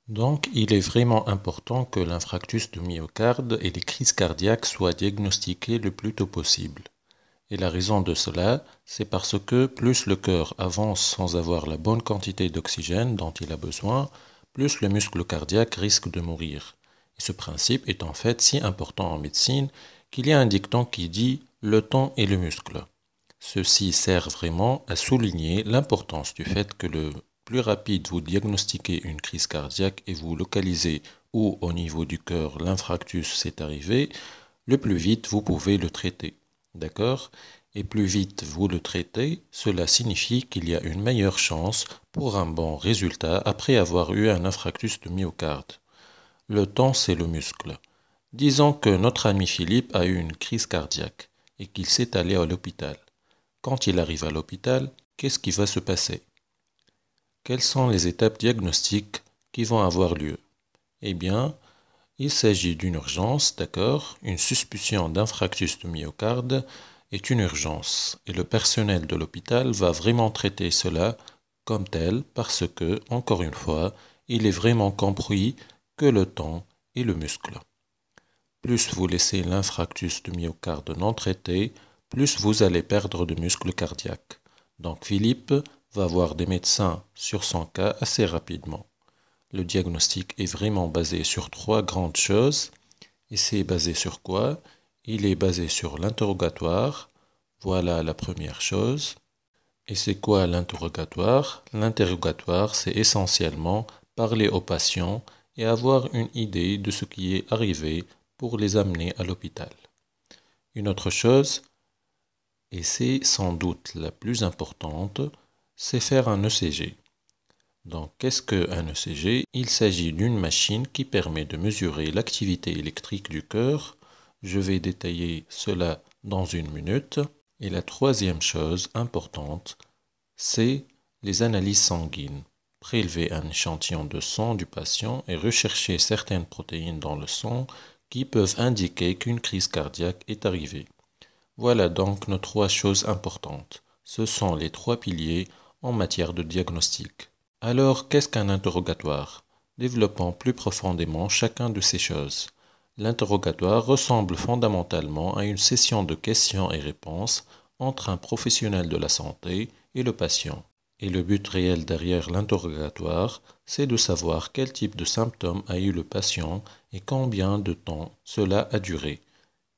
Donc, il est vraiment important que l'infarctus du myocarde et les crises cardiaques soient diagnostiqués le plus tôt possible. Et la raison de cela, c'est parce que plus le cœur avance sans avoir la bonne quantité d'oxygène dont il a besoin, plus le muscle cardiaque risque de mourir. Et ce principe est en fait si important en médecine qu'il y a un dicton qui dit «le temps est le muscle». Ceci sert vraiment à souligner l'importance du fait que le plus rapide vous diagnostiquez une crise cardiaque et vous localisez où au niveau du cœur l'infarctus s'est arrivé, le plus vite vous pouvez le traiter. D'accord? Et plus vite vous le traitez, cela signifie qu'il y a une meilleure chance pour un bon résultat après avoir eu un infarctus de myocarde. Le temps, c'est le muscle. Disons que notre ami Philippe a eu une crise cardiaque et qu'il s'est allé à l'hôpital. Quand il arrive à l'hôpital, qu'est-ce qui va se passer? Quelles sont les étapes diagnostiques qui vont avoir lieu? Eh bien, il s'agit d'une urgence, d'accord? Une suspicion d'infarctus du myocarde est une urgence et le personnel de l'hôpital va vraiment traiter cela comme tel parce que, encore une fois, il est vraiment compris que le temps est le muscle. Plus vous laissez l'infarctus du myocarde non traité, plus vous allez perdre de muscle cardiaque. Donc Philippe va voir des médecins sur son cas assez rapidement. Le diagnostic est vraiment basé sur trois grandes choses. Et c'est basé sur quoi? Il est basé sur l'interrogatoire. Voilà la première chose. Et c'est quoi l'interrogatoire? L'interrogatoire, c'est essentiellement parler aux patients et avoir une idée de ce qui est arrivé pour les amener à l'hôpital. Une autre chose, et c'est sans doute la plus importante, c'est faire un ECG. Donc, qu'est-ce qu'un ECG? Il s'agit d'une machine qui permet de mesurer l'activité électrique du cœur. Je vais détailler cela dans une minute. Et la troisième chose importante, c'est les analyses sanguines. Prélever un échantillon de sang du patient et rechercher certaines protéines dans le sang qui peuvent indiquer qu'une crise cardiaque est arrivée. Voilà donc nos trois choses importantes. Ce sont les trois piliers en matière de diagnostic. Alors, qu'est-ce qu'un interrogatoire? Développons plus profondément chacun de ces choses. L'interrogatoire ressemble fondamentalement à une session de questions et réponses entre un professionnel de la santé et le patient. Et le but réel derrière l'interrogatoire, c'est de savoir quel type de symptômes a eu le patient et combien de temps cela a duré.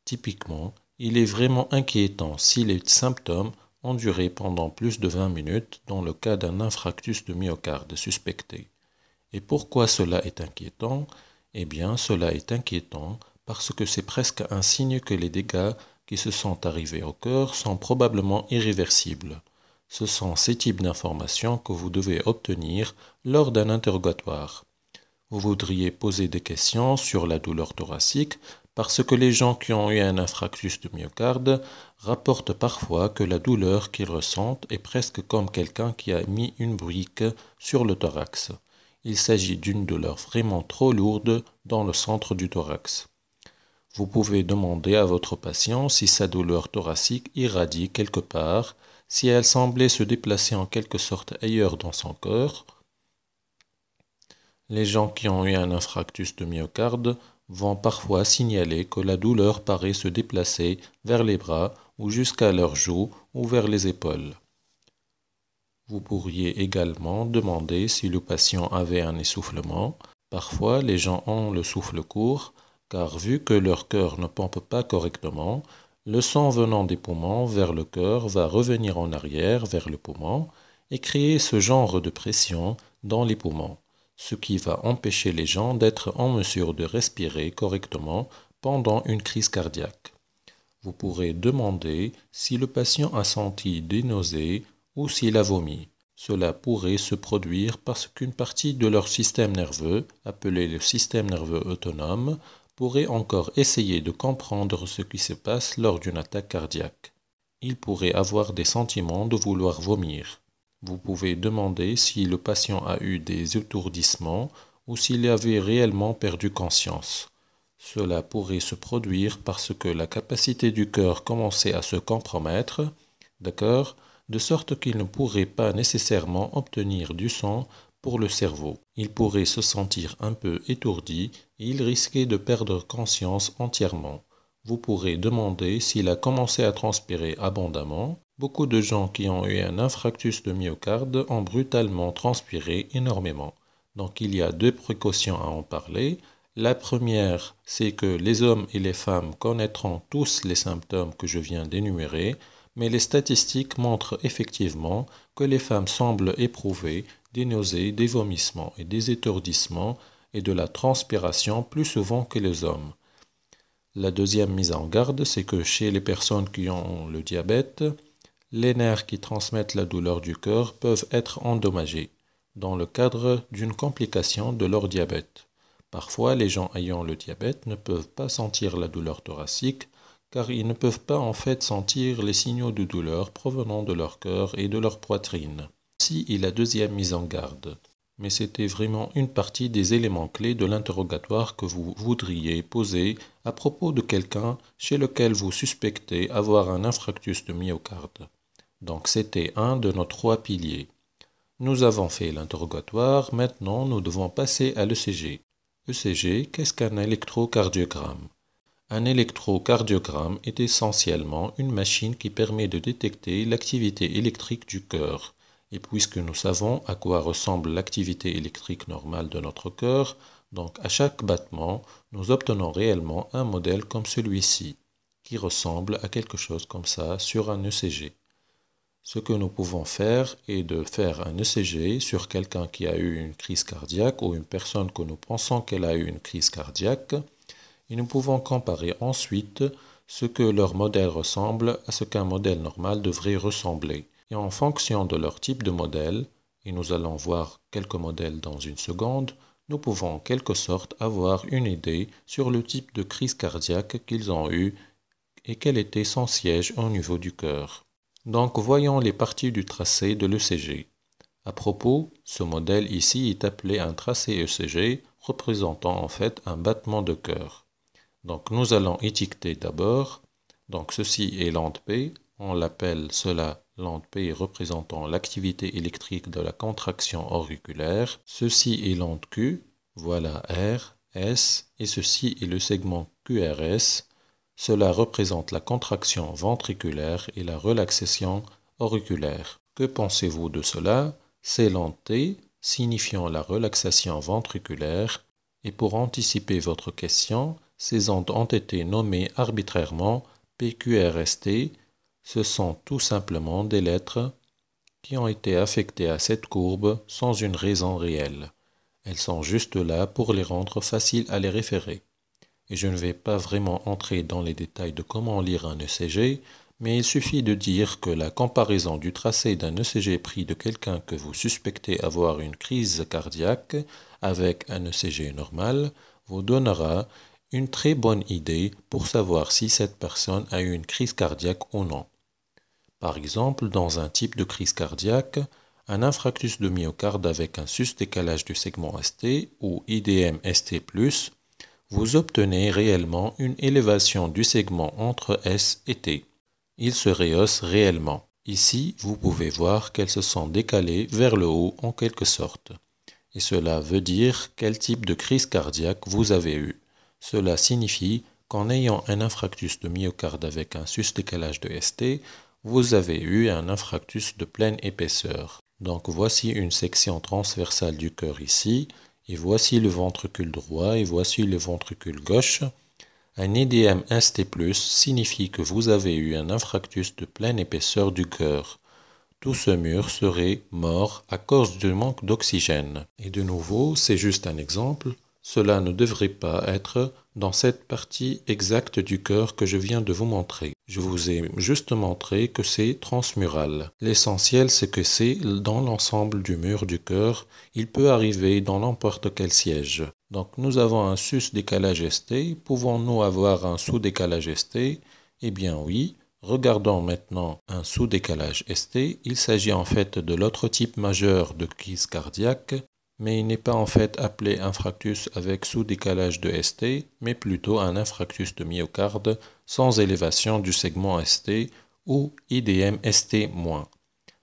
Typiquement, il est vraiment inquiétant si les symptômes ont duré pendant plus de 20 minutes dans le cas d'un infarctus de myocarde suspecté. Et pourquoi cela est inquiétant? Eh bien, cela est inquiétant parce que c'est presque un signe que les dégâts qui se sont arrivés au cœur sont probablement irréversibles. Ce sont ces types d'informations que vous devez obtenir lors d'un interrogatoire. Vous voudriez poser des questions sur la douleur thoracique parce que les gens qui ont eu un infarctus de myocarde rapportent parfois que la douleur qu'ils ressentent est presque comme quelqu'un qui a mis une brique sur le thorax. Il s'agit d'une douleur vraiment trop lourde dans le centre du thorax. Vous pouvez demander à votre patient si sa douleur thoracique irradie quelque part, si elle semblait se déplacer en quelque sorte ailleurs dans son corps. Les gens qui ont eu un infarctus de myocarde vont parfois signaler que la douleur paraît se déplacer vers les bras ou jusqu'à leurs joues ou vers les épaules. Vous pourriez également demander si le patient avait un essoufflement. Parfois, les gens ont le souffle court, car vu que leur cœur ne pompe pas correctement, le sang venant des poumons vers le cœur va revenir en arrière vers le poumon et créer ce genre de pression dans les poumons, ce qui va empêcher les gens d'être en mesure de respirer correctement pendant une crise cardiaque. Vous pourrez demander si le patient a senti des nausées ou s'il a vomi. Cela pourrait se produire parce qu'une partie de leur système nerveux, appelé le système nerveux autonome, pourrait encore essayer de comprendre ce qui se passe lors d'une attaque cardiaque. Il pourrait avoir des sentiments de vouloir vomir. Vous pouvez demander si le patient a eu des étourdissements ou s'il avait réellement perdu conscience. Cela pourrait se produire parce que la capacité du cœur commençait à se compromettre, d'accord, de sorte qu'il ne pourrait pas nécessairement obtenir du sang pour le cerveau. Il pourrait se sentir un peu étourdi et il risquait de perdre conscience entièrement. Vous pourrez demander s'il a commencé à transpirer abondamment. Beaucoup de gens qui ont eu un infarctus de myocarde ont brutalement transpiré énormément. Donc il y a deux précautions à en parler. La première, c'est que les hommes et les femmes connaîtront tous les symptômes que je viens d'énumérer, mais les statistiques montrent effectivement que les femmes semblent éprouver des nausées, des vomissements et des étourdissements et de la transpiration plus souvent que les hommes. La deuxième mise en garde, c'est que chez les personnes qui ont le diabète, les nerfs qui transmettent la douleur du cœur peuvent être endommagés dans le cadre d'une complication de leur diabète. Parfois, les gens ayant le diabète ne peuvent pas sentir la douleur thoracique car ils ne peuvent pas en fait sentir les signaux de douleur provenant de leur cœur et de leur poitrine. Ici est la deuxième mise en garde. Mais c'était vraiment une partie des éléments clés de l'interrogatoire que vous voudriez poser à propos de quelqu'un chez lequel vous suspectez avoir un infarctus de myocarde. Donc c'était un de nos trois piliers. Nous avons fait l'interrogatoire, maintenant nous devons passer à l'ECG. ECG, qu'est-ce qu'un électrocardiogramme? Un électrocardiogramme est essentiellement une machine qui permet de détecter l'activité électrique du cœur. Et puisque nous savons à quoi ressemble l'activité électrique normale de notre cœur, donc à chaque battement, nous obtenons réellement un modèle comme celui-ci, qui ressemble à quelque chose comme ça sur un ECG. Ce que nous pouvons faire est de faire un ECG sur quelqu'un qui a eu une crise cardiaque ou une personne que nous pensons qu'elle a eu une crise cardiaque, et nous pouvons comparer ensuite ce que leur modèle ressemble à ce qu'un modèle normal devrait ressembler. Et en fonction de leur type de modèle, et nous allons voir quelques modèles dans une seconde, nous pouvons en quelque sorte avoir une idée sur le type de crise cardiaque qu'ils ont eu et quel était son siège au niveau du cœur. Donc voyons les parties du tracé de l'ECG. À propos, ce modèle ici est appelé un tracé ECG représentant en fait un battement de cœur. Donc nous allons étiqueter d'abord, donc ceci est l'onde P, on l'appelle cela l'onde P représentant l'activité électrique de la contraction auriculaire. Ceci est l'onde Q, voilà R, S, et ceci est le segment QRS. Cela représente la contraction ventriculaire et la relaxation auriculaire. Que pensez-vous de cela? C'est l'onde T, signifiant la relaxation ventriculaire. Et pour anticiper votre question, ces ondes ont été nommées arbitrairement PQRST. Ce sont tout simplement des lettres qui ont été affectées à cette courbe sans une raison réelle. Elles sont juste là pour les rendre faciles à les référer. Et je ne vais pas vraiment entrer dans les détails de comment lire un ECG, mais il suffit de dire que la comparaison du tracé d'un ECG pris de quelqu'un que vous suspectez avoir une crise cardiaque avec un ECG normal vous donnera une très bonne idée pour savoir si cette personne a eu une crise cardiaque ou non. Par exemple, dans un type de crise cardiaque, un infarctus de myocarde avec un sus-décalage du segment ST ou IDM-ST+, vous obtenez réellement une élévation du segment entre S et T. Il se rehausse réellement. Ici, vous pouvez voir qu'elles se sont décalées vers le haut en quelque sorte. Et cela veut dire quel type de crise cardiaque vous avez eu. Cela signifie qu'en ayant un infarctus de myocarde avec un sus-décalage de ST, vous avez eu un infarctus de pleine épaisseur. Donc voici une section transversale du cœur ici, et voici le ventricule droit et voici le ventricule gauche. Un IDM ST+ signifie que vous avez eu un infarctus de pleine épaisseur du cœur. Tout ce mur serait mort à cause du manque d'oxygène. Et de nouveau, c'est juste un exemple. Cela ne devrait pas être dans cette partie exacte du cœur que je viens de vous montrer. Je vous ai juste montré que c'est transmural. L'essentiel, c'est que c'est dans l'ensemble du mur du cœur. Il peut arriver dans n'importe quel siège. Donc nous avons un sus-décalage ST. Pouvons-nous avoir un sous-décalage ST? Eh bien oui. Regardons maintenant un sous-décalage ST. Il s'agit en fait de l'autre type majeur de crise cardiaque, mais il n'est pas en fait appelé infarctus avec sous-décalage de ST, mais plutôt un infarctus de myocarde sans élévation du segment ST ou IDM ST-.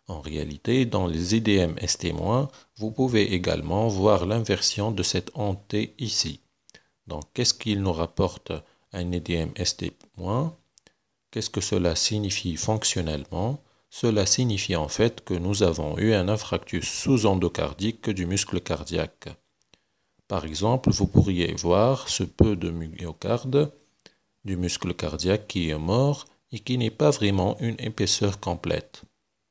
En réalité, dans les IDM ST-, vous pouvez également voir l'inversion de cette onde T ici. Donc, qu'est-ce qu'il nous rapporte un IDM ST-? Qu'est-ce que cela signifie fonctionnellement? Cela signifie en fait que nous avons eu un infarctus sous-endocardique du muscle cardiaque. Par exemple, vous pourriez voir ce peu de myocarde du muscle cardiaque qui est mort et qui n'est pas vraiment une épaisseur complète.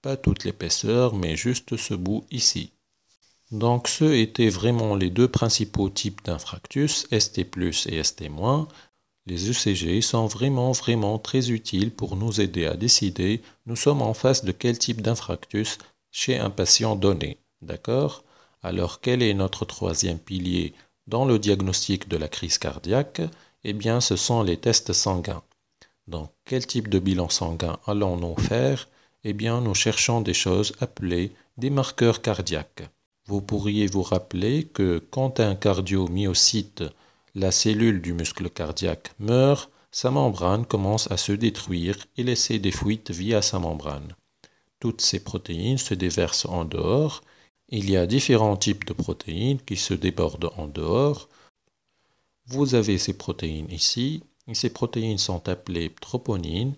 Pas toute l'épaisseur, mais juste ce bout ici. Donc, ce étaient vraiment les deux principaux types d'infarctus, ST+ et ST-. Les ECG sont vraiment très utiles pour nous aider à décider nous sommes en face de quel type d'infarctus chez un patient donné. D'accord? Alors, quel est notre troisième pilier dans le diagnostic de la crise cardiaque? Eh bien, ce sont les tests sanguins. Donc, quel type de bilan sanguin allons-nous faire? Eh bien, nous cherchons des choses appelées des marqueurs cardiaques. Vous pourriez vous rappeler que quand un cardiomyocyte, la cellule du muscle cardiaque, meurt, sa membrane commence à se détruire et laisser des fuites via sa membrane. Toutes ces protéines se déversent en dehors. Il y a différents types de protéines qui se débordent en dehors. Vous avez ces protéines ici, et ces protéines sont appelées troponines,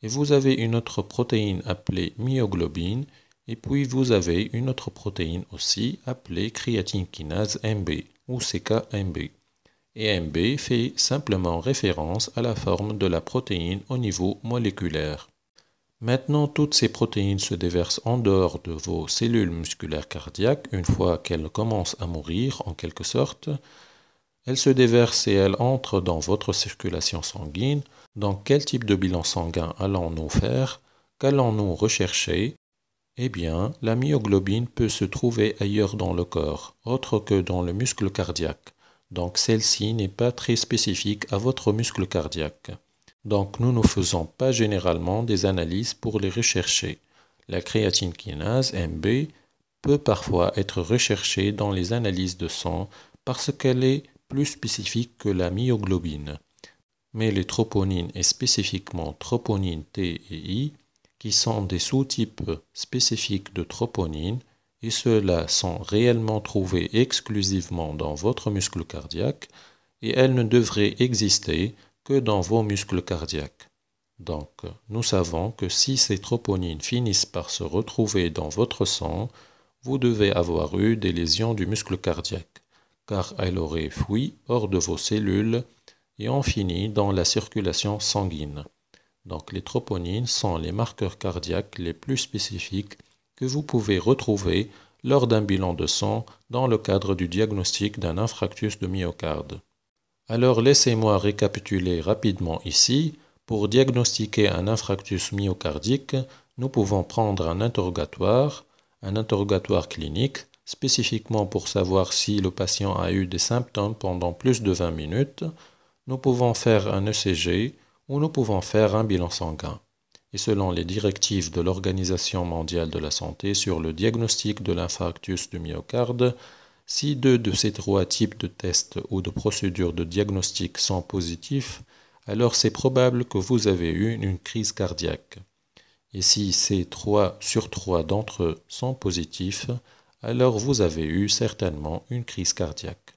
et vous avez une autre protéine appelée myoglobine, et puis vous avez une autre protéine aussi appelée créatine kinase MB ou CK-MB. Et MB fait simplement référence à la forme de la protéine au niveau moléculaire. Maintenant, toutes ces protéines se déversent en dehors de vos cellules musculaires cardiaques une fois qu'elles commencent à mourir en quelque sorte. Elles se déversent et elles entrent dans votre circulation sanguine. Donc, quel type de bilan sanguin allons-nous faire? Qu'allons-nous rechercher? Eh bien, la myoglobine peut se trouver ailleurs dans le corps, autre que dans le muscle cardiaque. Donc, celle-ci n'est pas très spécifique à votre muscle cardiaque. Donc, nous ne faisons pas généralement des analyses pour les rechercher. La créatine kinase, MB, peut parfois être recherchée dans les analyses de sang parce qu'elle est plus spécifique que la myoglobine. Mais les troponines et spécifiquement troponines T et I, qui sont des sous-types spécifiques de troponines, et ceux-là sont réellement trouvés exclusivement dans votre muscle cardiaque, et elles ne devraient exister que dans vos muscles cardiaques. Donc, nous savons que si ces troponines finissent par se retrouver dans votre sang, vous devez avoir eu des lésions du muscle cardiaque, car elles auraient fui hors de vos cellules et ont fini dans la circulation sanguine. Donc, les troponines sont les marqueurs cardiaques les plus spécifiques que vous pouvez retrouver lors d'un bilan de sang dans le cadre du diagnostic d'un infarctus de myocarde. Alors laissez-moi récapituler rapidement ici. Pour diagnostiquer un infarctus myocardique, nous pouvons prendre un interrogatoire clinique, spécifiquement pour savoir si le patient a eu des symptômes pendant plus de 20 minutes. Nous pouvons faire un ECG ou nous pouvons faire un bilan sanguin. Et selon les directives de l'Organisation mondiale de la santé sur le diagnostic de l'infarctus du myocarde, si deux de ces trois types de tests ou de procédures de diagnostic sont positifs, alors c'est probable que vous avez eu une crise cardiaque. Et si ces 3 sur 3 d'entre eux sont positifs, alors vous avez eu certainement une crise cardiaque.